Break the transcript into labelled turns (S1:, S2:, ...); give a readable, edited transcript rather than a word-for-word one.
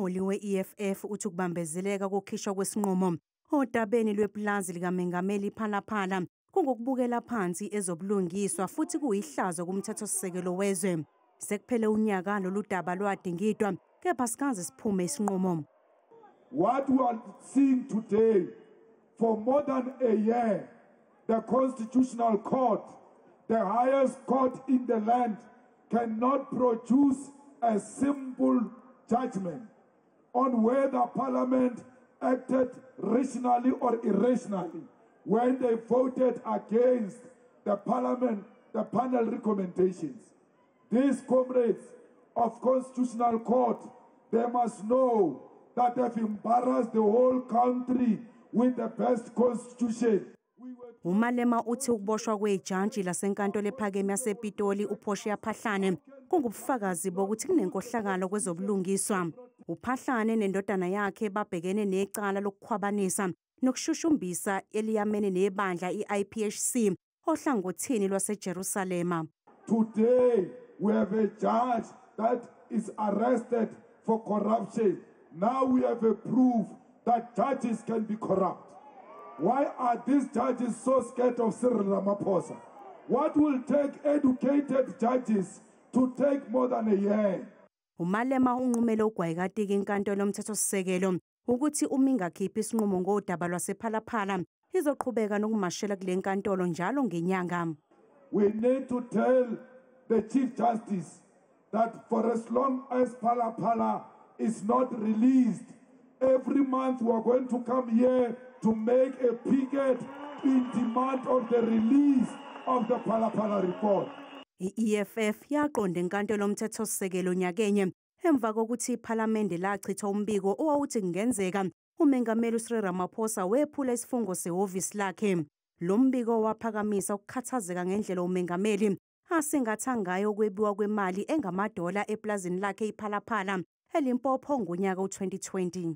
S1: Umholi we-EFF uthi ukubambezeleka kokukhishwa kwesinqumo odabeni lwepulazi likaMengameli Phalaphala kungokubukela phansi ezobulungiswa futhi kuyihlazo kumthethosisekelo wezwe. Sekuphele unyaka lolu daba lwadingidwa kepha sikaze siphume isinqumo.
S2: What we are seeing today, for more than a year, the Constitutional Court, the highest court in the land, cannot produce a simple judgment on whether Parliament acted rationally or irrationally when they voted against the panel recommendations. These comrades of Constitutional Court, they must know that they've embarrassed the whole country with the best constitution.
S1: Umalema uthi ukuboshwa kwejantshi lasenkantolo ephakeme yasePitoli uPortia Phahlane kungubufakazi bokuthi kunenkohlakalo kwezobulungiswa. uPhahlane nendodana yakhe babhekene necala lokukhwabanisa nokushushumbisa eliyamene nebandla iIPHC ohlangothini lwaseJerusalema.
S2: Today we have a judge that is arrested for corruption. Now we have a proof that judges can be corrupt. Why are these judges so scared of Cyril Ramaphosa? What will take educated judges to take more than a year?
S1: Umalema unqumele ugwayikatiki inkantolo yomthethosisekelo ukuthi uma ingakhiphi isinqumo ngodaba lwasePhalaphala izoqhubeka nokumashela kule nkantolo njalo ngenyanga.
S2: We need to tell the Chief Justice that for as long as Phalaphala is not released, every month we are going to come here to make a picket in demand of the release of the Phalaphala report.
S1: I-EFF yaqonda inkantolo yomthethosisekelo nyakenye emva kokuthi iPhalamende lachitha umbiko owawuthi kungenzeka uMengameli uCyril Ramaphosa wephula isifungo sehhovisi lakhe. Lo mbiko waphakamisa ukukhathazeka ngendlela uMengameli asingatha ngayo ukwebiwa kwemali engamadola eplazini lakhe iPhalaphala eLimpopo ngonyaka u-2020.